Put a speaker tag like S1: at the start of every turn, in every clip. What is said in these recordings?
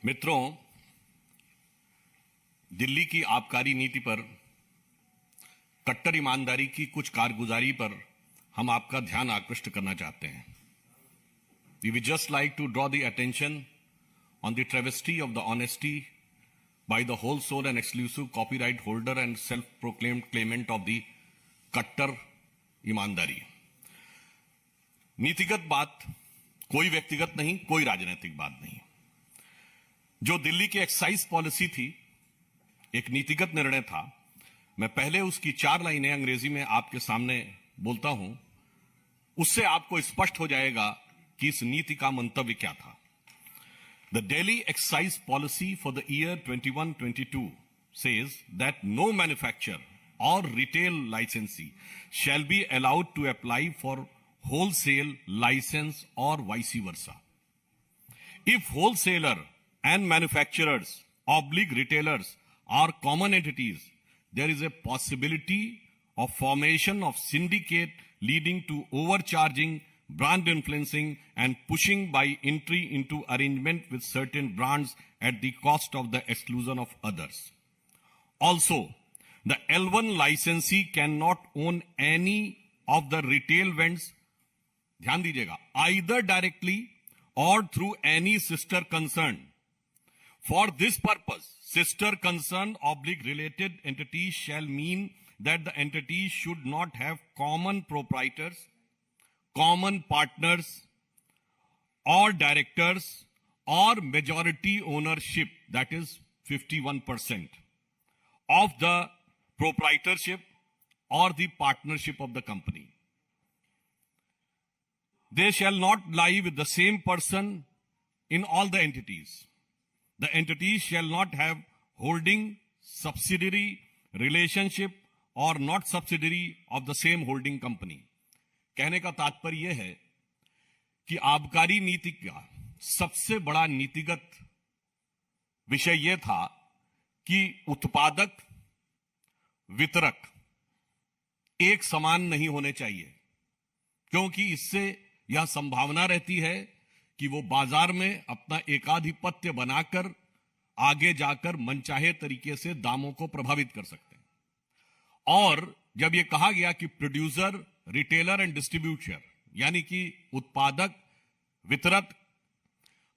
S1: मित्रों, दिल्ली की आबकारी नीति पर, कट्टर ईमानदारी की कुछ कारगुजारी पर हम आपका ध्यान आकृष्ट करना चाहते हैं. We would just like to draw the attention on the travesty of the honesty by the whole soul and exclusive copyright holder and self-proclaimed claimant of the कट्टर ईमानदारी. नीतिगत बात, कोई व्यक्तिगत नहीं, कोई राजनीतिक बात नहीं. जो दिल्ली की एक्साइज पॉलिसी थी, एक नीतिगत निर्णय था. मैं पहले उसकी 4 लाइनें अंग्रेजी में आपके सामने बोलता हूं, उससे आपको स्पष्ट हो जाएगा कि इस नीति का मंतव्य क्या था. The Delhi excise policy for the year 21-22 says that no manufacturer or retail licensee shall be allowed to apply for wholesale license or vice versa. If wholesaler and manufacturers / retailers are common entities, there is a possibility of formation of syndicate leading to overcharging, brand influencing, and pushing by entry into arrangement with certain brands at the cost of the exclusion of others. Also, the L1 licensee cannot own any of the retail vends, ध्यान दीजिएगा, either directly or through any sister concern. For this purpose, sister concern / related entities shall mean that the entities should not have common proprietors, common partners, or directors, or majority ownership, that is 51%, of the proprietorship or the partnership of the company. They shall not lie with the same person in all the entities. The entities shall not have holding, subsidiary, relationship, or not subsidiary of the same holding company. कहने का तात्पर्य यह है कि आबकारी नीति का सबसे बड़ा नीतिगत विषय यह था कि उत्पादक, वितरक एक समान नहीं होने चाहिए, क्योंकि इससे यह संभावना रहती है कि वो बाजार में अपना एकाधिपत्य बनाकर आगे जाकर मनचाहे तरीके से दामों को प्रभावित कर सकते हैं. और जब ये कहा गया कि प्रोड्यूसर, रिटेलर एंड डिस्ट्रीब्यूटर, यानी कि उत्पादक, वितरक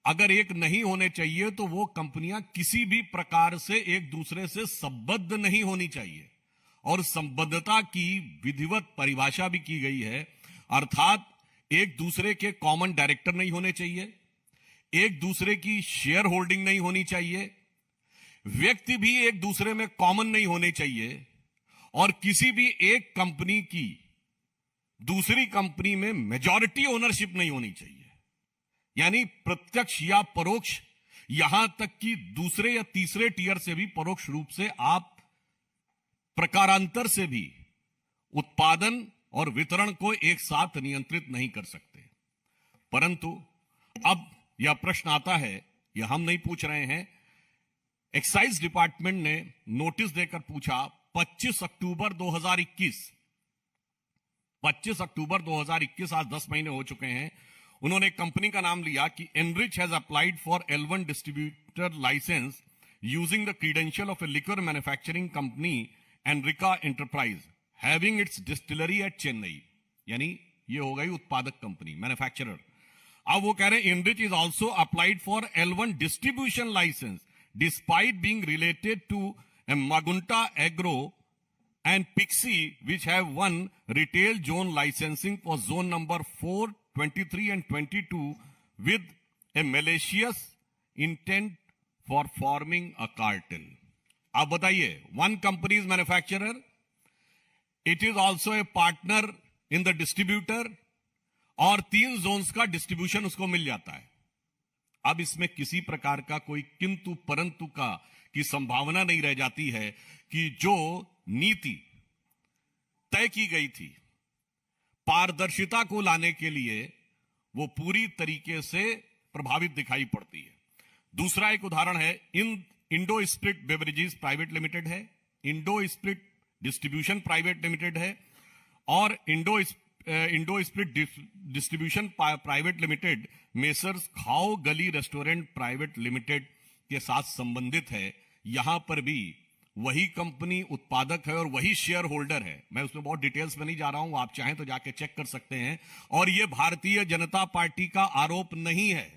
S1: अगर एक नहीं होने चाहिए, तो वो कंपनियां किसी भी प्रकार से एक दूसरे से संबद्ध नहीं होनी चाहिए. और संबद्धता की विधिवत परिभाषा भी की गई है, अर्थात एक दूसरे के कॉमन डायरेक्टर नहीं होने चाहिए, एक दूसरे की शेयर होल्डिंग नहीं होनी चाहिए, व्यक्ति भी एक दूसरे में कॉमन नहीं होने चाहिए, और किसी भी एक कंपनी की दूसरी कंपनी में मेजॉरिटी ओनरशिप नहीं होनी चाहिए. यानी प्रत्यक्ष या परोक्ष, यहां तक कि दूसरे या तीसरे टियर से भी परोक्ष रूप से आप प्रकारांतर से भी उत्पादन और वितरण को एक साथ नियंत्रित नहीं कर सकते. परंतु अब यह प्रश्न आता है, यह हम नहीं पूछ रहे हैं, एक्साइज डिपार्टमेंट ने नोटिस देकर पूछा 25 अक्टूबर 2021, आज 10 महीने हो चुके हैं. उन्होंने कंपनी का नाम लिया कि Enrich has applied for L1 distributor licence using the credential of a liquor manufacturing company Enrica enterprise having its distillery at Chennai. यानी ये हो गई उत्पादक कंपनी, मैन्युफैक्चरर. अब वो कह रहे हैं enrich is also applied for L1 distribution licence despite being related to Magunta Agro and Pixie, which have won retail zone licensing for zone number 4, 23 and 22 with a malicious intent for forming a cartel. अब बताइए, one company is manufacturer, it is also a partner in the distributor, और 3 zones का distribution उसको मिल जाता है. अब इसमें किसी प्रकार का कोई किंतु परंतु का की संभावना नहीं रह जाती है कि जो नीति तय की गई थी पारदर्शिता को लाने के लिए, वो पूरी तरीके से प्रभावित दिखाई पड़ती है. दूसरा एक उदाहरण है, Indo spirit beverages private limited है, Indo spirit distribution private limited है, और Indo spirit distribution private limited, Messrs Khao Gali restaurant private limited के साथ संबंधित है, यहां पर भी वही कंपनी उत्पादक है और वही शेयर होल्डर है। मैं उसमें बहुत डिटेल्स में नहीं जा रहा हूं, आप चाहें तो जाके चेक कर सकते हैं। और यह भारतीय जनता पार्टी का आरोप नहीं है,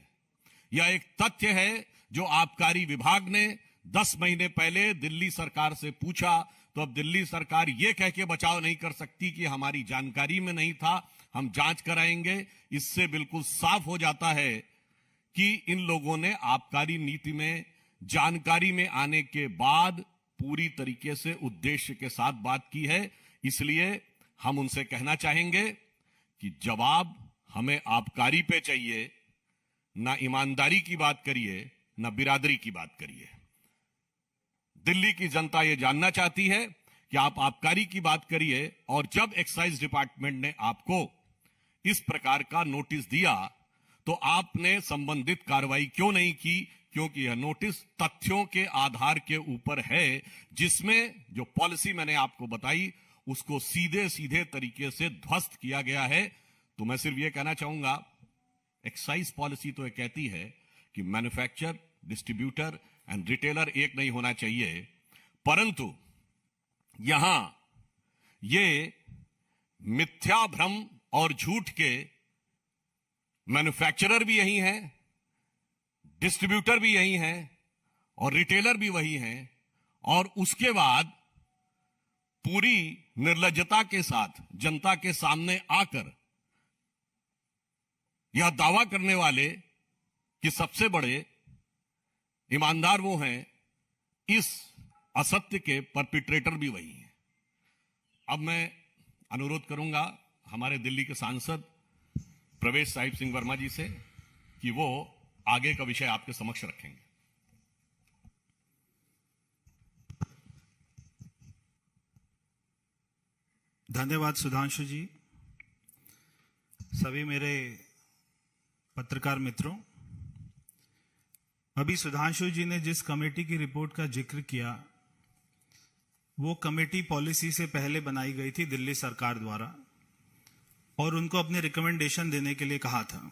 S1: यह एक तथ्य है जो आबकारी विभाग ने 10 महीने पहले दिल्ली सरकार से पूछा, तो अब दिल्ली सरकार यह कह के बचाव नहीं कर सकती कि हमारी जानकारी में नहीं था, हम जांच कराएंगे। इससे बिल्कुल साफ हो जाता है कि इन लोगों ने आबकारी नीति में जानकारी में आने के बाद पूरी तरीके से उद्देश्य के साथ बात की है। इसलिए हम उनसे कहना चाहेंगे कि जवाब हमें आबकारी पे चाहिए, ना ईमानदारी की बात करिए, ना बिरादरी की बात करिए। दिल्ली की जनता यह जानना चाहती है कि आप आबकारी की बात करिए, और जब एक्साइज डिपार्टमेंट ने आपको इस प्रकार का नोटिस दिया तो आपने संबंधित कार्रवाई क्यों नहीं की? क्योंकि यह नोटिस तथ्यों के आधार के ऊपर है, जिसमें जो पॉलिसी मैंने आपको बताई उसको सीधे सीधे तरीके से ध्वस्त किया गया है। तो मैं सिर्फ यह कहना चाहूंगा, एक्साइज पॉलिसी तो यह कहती है कि मैन्युफैक्चरर, डिस्ट्रीब्यूटर एंड रिटेलर एक नहीं होना चाहिए, परंतु यहां ये मिथ्या भ्रम और झूठ के मैन्युफैक्चरर भी यही हैं, डिस्ट्रीब्यूटर भी यही हैं और रिटेलर भी वही हैं, और उसके बाद पूरी निर्लज्जता के साथ जनता के सामने आकर यह दावा करने वाले कि सबसे बड़े ईमानदार वो हैं, इस असत्य के परपिट्रेटर भी वही हैं। अब मैं अनुरोध करूंगा हमारे दिल्ली के सांसद प्रवेश साहिब सिंह वर्मा जी से कि वो आगे का विषय आपके समक्ष रखेंगे।
S2: धन्यवाद सुधांशु जी। सभी मेरे पत्रकार मित्रों, अभी सुधांशु जी ने जिस कमेटी की रिपोर्ट का जिक्र किया, वो कमेटी पॉलिसी से पहले बनाई गई थी दिल्ली सरकार द्वारा, और उनको अपने रिकमेंडेशन देने के लिए कहा था।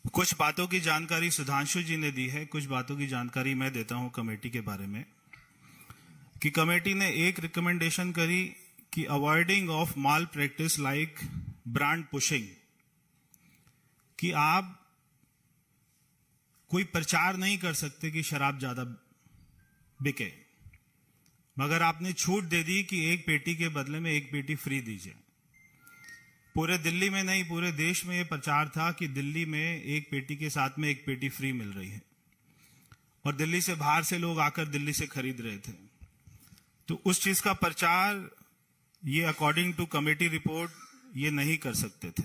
S2: कुछ बातों की जानकारी सुधांशु जी ने दी है, कुछ बातों की जानकारी मैं देता हूं कमेटी के बारे में। कि कमेटी ने एक रिकमेंडेशन करी कि avoiding of mall practice like brand pushing, कि आप कोई प्रचार नहीं कर सकते कि शराब ज्यादा बिके, मगर आपने छूट दे दी कि एक पेटी के बदले में एक पेटी फ्री दीजिए। पूरे दिल्ली में नहीं, पूरे देश में यह प्रचार था कि दिल्ली में एक पेटी के साथ में एक पेटी फ्री मिल रही है, और दिल्ली से बाहर से लोग आकर दिल्ली से खरीद रहे थे। तो उस चीज का प्रचार ये अकॉर्डिंग टू कमेटी रिपोर्ट ये नहीं कर सकते थे।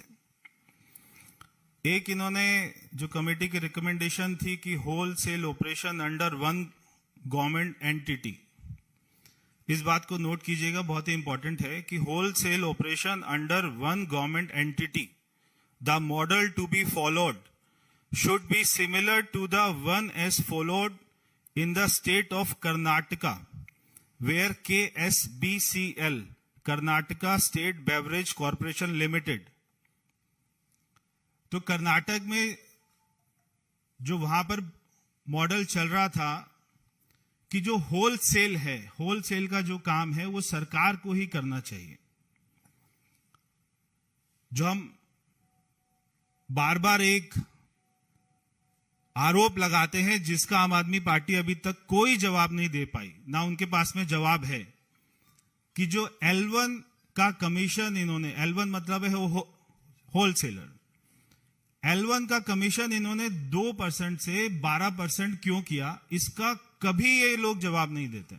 S2: एक इन्होंने जो कमेटी की रिकमेंडेशन थी कि wholesale operation under one government entity, इस बात को नोट कीजिएगा, बहुत ही इंपॉर्टेंट है कि wholesale operation under one government entity, the model to be followed should be similar to the one as followed in the state of Karnataka, where KSBCL, Karnataka state beverage corporation limited. तो कर्नाटक में जो वहां पर model चल रहा था कि जो होलसेल है, होलसेल का जो काम है वो सरकार को ही करना चाहिए। जो हम बार बार एक आरोप लगाते हैं जिसका आम आदमी पार्टी अभी तक कोई जवाब नहीं दे पाई, ना उनके पास में जवाब है, कि जो L1 का कमीशन इन्होंने, L1 मतलब है वो होलसेलर, L1 का कमीशन इन्होंने 2% से 12% क्यों किया, इसका कभी ये लोग जवाब नहीं देते।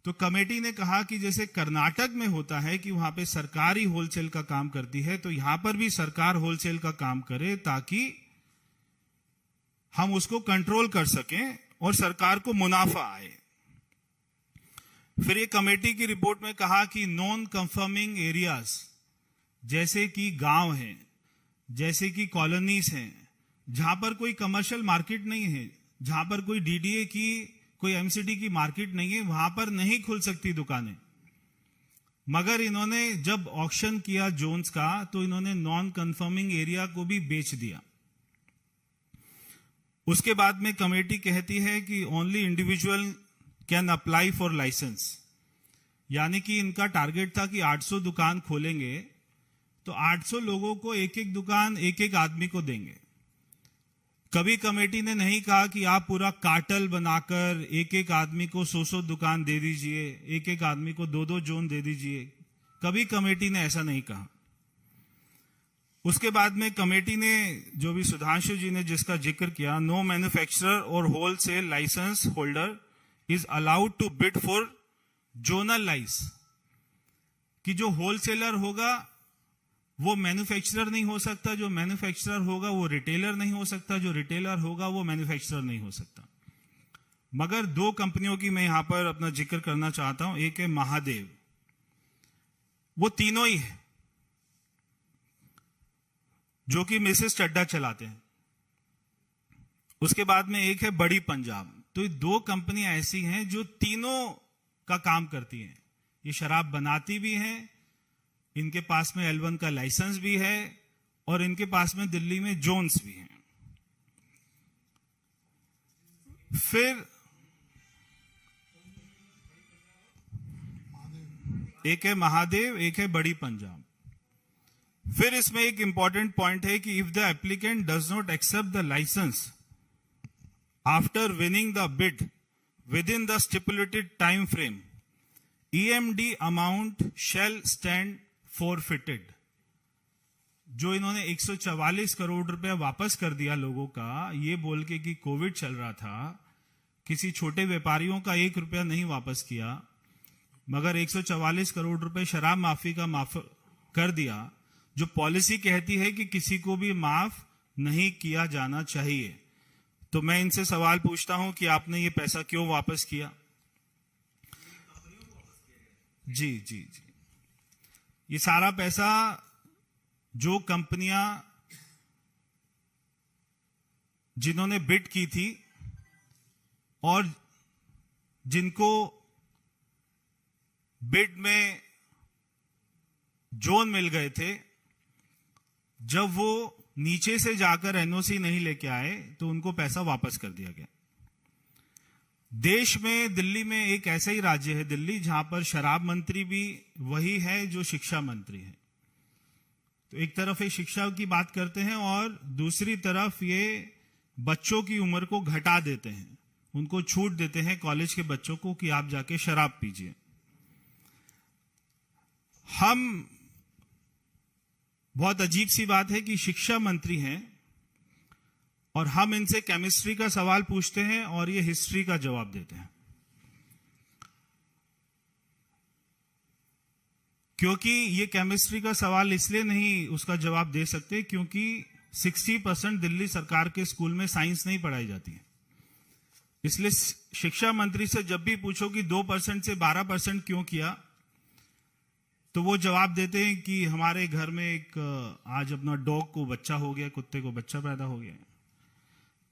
S2: तो कमेटी ने कहा कि जैसे कर्नाटक में होता है कि वहां पे सरकार ही होलसेल का काम करती है, तो यहां पर भी सरकार होलसेल का काम करे ताकि हम उसको कंट्रोल कर सकें और सरकार को मुनाफा आए। फिर ये कमेटी की रिपोर्ट में कहा कि नॉन कंफर्मिंग एरियाज, जैसे कि गांव हैं, जैसे कि कॉलोनीज हैं, जहां पर कोई कमर्शियल मार्केट नहीं है, जहां पर कोई DDA की, कोई MCD की मार्केट नहीं है, वहां पर नहीं खुल सकती दुकानें। मगर इन्होंने जब ऑक्शन किया जोन्स का, तो इन्होंने नॉन कंफर्मिंग एरिया को भी बेच दिया। उसके बाद में कमेटी कहती है कि only individual can apply for licence, यानी कि इनका टारगेट था कि 800 दुकान खोलेंगे तो 800 लोगों को एक एक दुकान एक एक आदमी को देंगे। कभी कमेटी ने नहीं कहा कि आप पूरा कार्टेल बनाकर एक एक आदमी को 100 दुकान दे दीजिए, एक एक आदमी को 2 जोन दे दीजिए। कभी कमेटी ने ऐसा नहीं कहा। उसके बाद में कमेटी ने, जो भी सुधांशु जी ने जिसका जिक्र किया, नो मैन्युफैक्चरर और wholesale licence holder is allowed to bid for zonal lice, कि जो होलसेलर होगा वो मैन्युफैक्चरर नहीं हो सकता, जो मैन्युफैक्चरर होगा वो रिटेलर नहीं हो सकता, जो रिटेलर होगा वो मैन्युफैक्चरर नहीं हो सकता। मगर 2 कंपनियों की मैं यहां पर अपना जिक्र करना चाहता हूं। एक है महादेव, वो तीनों ही है जो कि मिसेस चड्डा चलाते हैं। उसके बाद में एक है बड़ी पंजाब। तो ये 2 कंपनियां ऐसी हैं जो तीनों का काम करती हैं। ये शराब बनाती भी हैं, इनके पास में L1 का लाइसेंस भी है और इनके पास में दिल्ली में जोन्स भी हैं। फिर एक है महादेव, एक है बड़ी पंजाब। फिर इसमें एक इंपॉर्टेंट पॉइंट है कि if the applicant does not accept the licence after winning the bid within the stipulated time frame, EMD amount shall stand forfeited. जो इन्होंने 144 करोड़ रुपया वापस कर दिया लोगों का, ये बोल के कि कोविड चल रहा था, किसी छोटे व्यापारियों का 1 रुपया नहीं वापस किया, मगर 144 करोड़ रुपए शराब माफी का माफ कर दिया, जो पॉलिसी कहती है कि किसी को भी माफ नहीं किया जाना चाहिए। तो मैं इनसे सवाल पूछता हूं कि आपने ये पैसा क्यों वापस किया? जी जी जी, ये सारा पैसा जो कंपनियां जिन्होंने बिड की थी और जिनको बिड में जोन मिल गए थे, जब वो नीचे से जाकर NOC नहीं लेके आए तो उनको पैसा वापस कर दिया गया। देश में दिल्ली में एक ऐसा ही राज्य है दिल्ली, जहां पर शराब मंत्री भी वही है जो शिक्षा मंत्री है। तो एक तरफ ये शिक्षा की बात करते हैं और दूसरी तरफ ये बच्चों की उम्र को घटा देते हैं, उनको छूट देते हैं कॉलेज के बच्चों को कि आप जाके शराब पीजिए। हम, बहुत अजीब सी बात है कि शिक्षा मंत्री हैं और हम इनसे केमिस्ट्री का सवाल पूछते हैं और ये हिस्ट्री का जवाब देते हैं। क्योंकि ये केमिस्ट्री का सवाल इसलिए नहीं उसका जवाब दे सकते क्योंकि 60% दिल्ली सरकार के स्कूल में साइंस नहीं पढ़ाई जाती है। इसलिए शिक्षा मंत्री से जब भी पूछो कि 2% से 12% क्यों किया, तो वो जवाब देते हैं कि हमारे घर में एक आज अपना डॉग को बच्चा हो गया, कुत्ते को बच्चा पैदा हो गया।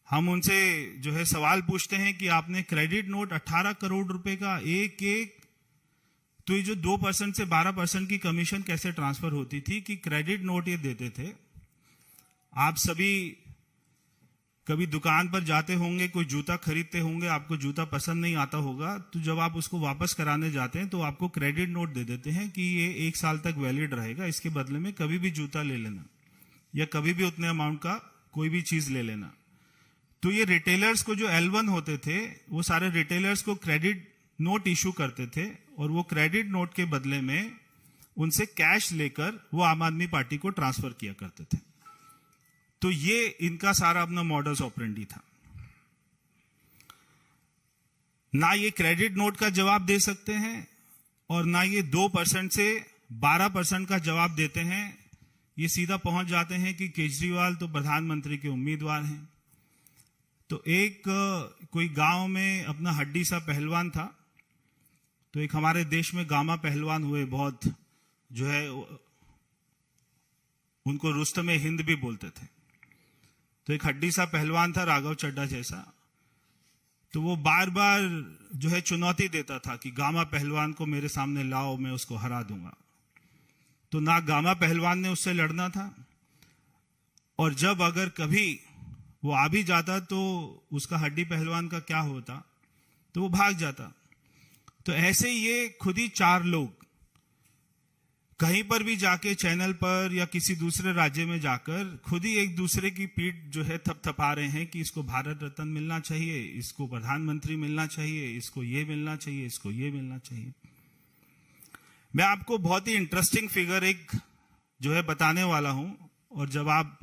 S2: हम उनसे जो है सवाल पूछते हैं कि आपने क्रेडिट नोट 18 करोड़ रुपए का एक तो ये जो 2% से 12% की कमीशन कैसे ट्रांसफर होती थी कि क्रेडिट नोट ये देते थे। आप सभी कभी दुकान पर जाते होंगे, कोई जूता खरीदते होंगे, आपको जूता पसंद नहीं आता होगा, तो जब आप उसको वापस कराने जाते हैं तो आपको क्रेडिट नोट दे देते हैं कि ये 1 साल तक वैलिड रहेगा, इसके बदले में कभी भी जूता ले लेना या कभी भी उतने अमाउंट का कोई भी चीज ले लेना। तो ये रिटेलर्स को जो L1 होते थे, वो सारे रिटेलर्स को क्रेडिट नोट इशू करते थे और वो क्रेडिट नोट के बदले में उनसे कैश लेकर वो आम आदमी पार्टी को ट्रांसफर किया करते थे। तो ये इनका सारा अपना मॉडस ऑपरेंडी था। ना ये क्रेडिट नोट का जवाब दे सकते हैं और ना ये 2% से 12% का जवाब देते हैं। ये सीधा पहुंच जाते हैं कि केजरीवाल तो प्रधानमंत्री के उम्मीदवार हैं। तो एक कोई गांव में अपना हड्डी सा पहलवान था, तो एक हमारे देश में गामा पहलवान हुए, बहुत जो है उनको रुस्तमे हिंद भी बोलते थे। तो एक हड्डी सा पहलवान था राघव चड्ढा जैसा, तो वो बार बार जो है चुनौती देता था कि गामा पहलवान को मेरे सामने लाओ, मैं उसको हरा दूंगा। तो ना गामा पहलवान ने उससे लड़ना था, और जब अगर कभी वो आ भी जाता तो उसका हड्डी पहलवान का क्या होता, तो वो भाग जाता। तो ऐसे ये खुद ही 4 लोग कहीं पर भी जाके चैनल पर या किसी दूसरे राज्य में जाकर खुद ही एक दूसरे की पीठ जो है थपथपा रहे हैं कि इसको भारत रत्न मिलना चाहिए, इसको प्रधानमंत्री मिलना चाहिए, इसको ये मिलना चाहिए, इसको ये मिलना चाहिए। मैं आपको बहुत ही इंटरेस्टिंग फिगर एक जो है बताने वाला हूं, और जब आप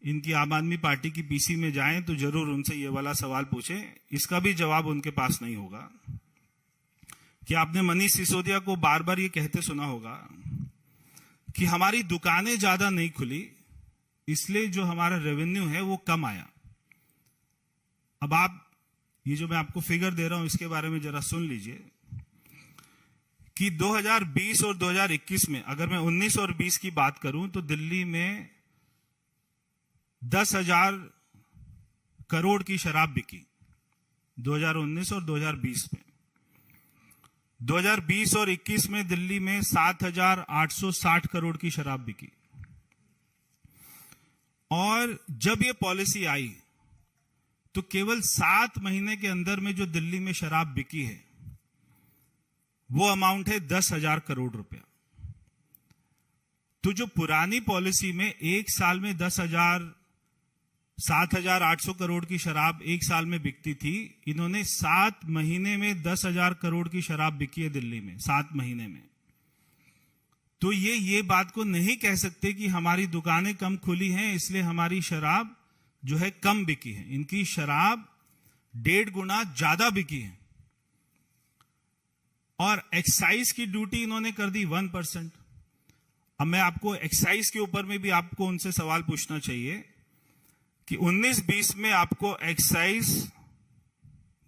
S2: इनकी आम आदमी पार्टी की पीसी में जाएं तो जरूर उनसे ये वाला सवाल पूछें, इसका भी जवाब उनके पास नहीं होगा। कि आपने मनीष सिसोदिया को बार बार ये कहते सुना होगा कि हमारी दुकानें ज्यादा नहीं खुली, इसलिए जो हमारा रेवेन्यू है वो कम आया। अब आप ये जो मैं आपको फिगर दे रहा हूं इसके बारे में जरा सुन लीजिए कि 2020 और 2021 में, अगर मैं 19 और 20 की बात करूं तो दिल्ली में 10,000 करोड़ की शराब बिकी 2019 और 2020 में। 2020 और 21 में दिल्ली में 7,860 करोड़ की शराब बिकी। और जब ये पॉलिसी आई तो केवल 7 महीने के अंदर में जो दिल्ली में शराब बिकी है वो अमाउंट है 10,000 करोड़ रुपया। तो जो पुरानी पॉलिसी में एक साल में 7,800 करोड़ की शराब एक साल में बिकती थी, इन्होंने 7 महीने में 10,000 करोड़ की शराब बिकी है दिल्ली में 7 महीने में। तो ये बात को नहीं कह सकते कि हमारी दुकानें कम खुली हैं इसलिए हमारी शराब जो है कम बिकी है। इनकी शराब 1.5 गुना ज्यादा बिकी है। और एक्साइज की ड्यूटी इन्होंने कर दी 1%। अब मैं आपको एक्साइज के ऊपर में भी आपको उनसे सवाल पूछना चाहिए कि 19-20 में आपको एक्साइज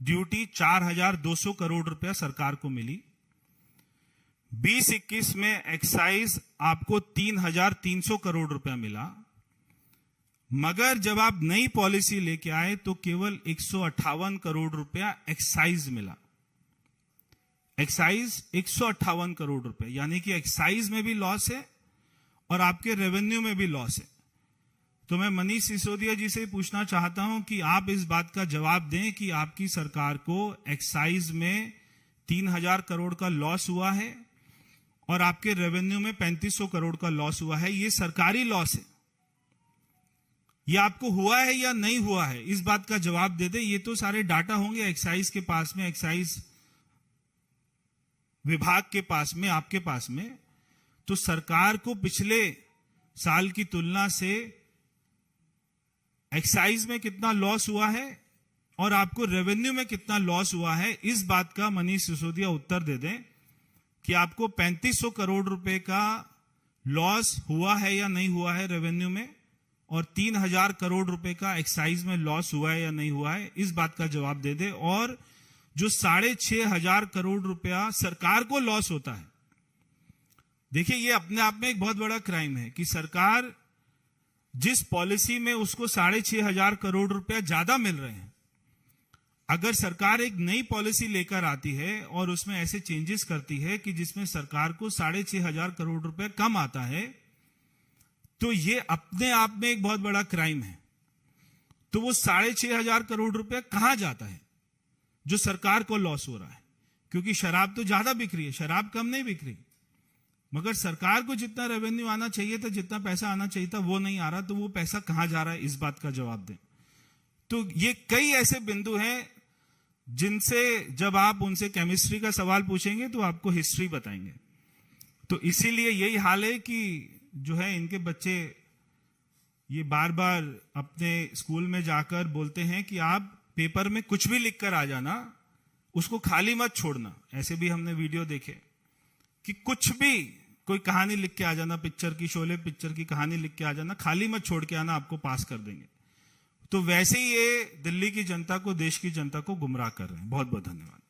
S2: ड्यूटी 4,200 करोड़ रुपया सरकार को मिली। 20-21 में एक्साइज आपको 3,300 करोड़ रुपया मिला। मगर जब आप नई पॉलिसी लेके आए तो केवल 158 करोड़ रुपया एक्साइज मिला। एक्साइज 158 करोड़ रुपए, यानी कि एक्साइज में भी लॉस है और आपके रेवेन्यू में भी लॉस है। तो मैं मनीष सिसोदिया जी से पूछना चाहता हूं कि आप इस बात का जवाब दें कि आपकी सरकार को एक्साइज में 3,000 करोड़ का लॉस हुआ है और आपके रेवेन्यू में 3,500 करोड़ का लॉस हुआ है। ये सरकारी लॉस है, ये आपको हुआ है या नहीं हुआ है, इस बात का जवाब दे दें। ये तो सारे डाटा होंगे एक्साइज के पास में, एक्साइज विभाग के पास में, आपके पास में। तो सरकार को पिछले साल की तुलना से एक्साइज में कितना लॉस हुआ है और आपको रेवेन्यू में कितना लॉस हुआ है, इस बात का मनीष सिसोदिया उत्तर दे दें कि आपको 3,500 करोड़ रुपए का लॉस हुआ है या नहीं हुआ है रेवेन्यू में, और 3,000 करोड़ रुपए का एक्साइज में लॉस हुआ है या नहीं हुआ है, इस बात का जवाब दे दे। और जो 6,500 करोड़ रुपया सरकार को लॉस होता है, देखिए ये अपने आप में एक बहुत बड़ा क्राइम है कि सरकार जिस पॉलिसी में उसको 6,500 करोड़ रुपया ज्यादा मिल रहे हैं, अगर सरकार एक नई पॉलिसी लेकर आती है और उसमें ऐसे चेंजेस करती है कि जिसमें सरकार को 6,500 करोड़ रुपया कम आता है, तो ये अपने आप में एक बहुत बड़ा क्राइम है। तो वो 6,500 करोड़ रुपया कहां जाता है जो सरकार को लॉस हो रहा है? क्योंकि शराब तो ज्यादा बिक रही है, शराब कम नहीं बिक रही, मगर सरकार को जितना रेवेन्यू आना चाहिए था, जितना पैसा आना चाहिए था, वो नहीं आ रहा। तो वो पैसा कहां जा रहा है, इस बात का जवाब दें। तो ये कई ऐसे बिंदु हैं जिनसे जब आप उनसे केमिस्ट्री का सवाल पूछेंगे तो आपको हिस्ट्री बताएंगे। तो इसीलिए यही हाल है कि जो है इनके बच्चे ये बार बार अपने स्कूल में जाकर बोलते हैं कि आप पेपर में कुछ भी लिखकर आ जाना, उसको खाली मत छोड़ना। ऐसे भी हमने वीडियो देखे कि कुछ भी कोई कहानी लिख के आ जाना, पिक्चर की, शोले पिक्चर की कहानी लिख के आ जाना, खाली मत छोड़ के आना, आपको पास कर देंगे। तो वैसे ही ये दिल्ली की जनता को, देश की जनता को गुमराह कर रहे हैं। बहुत बहुत धन्यवाद।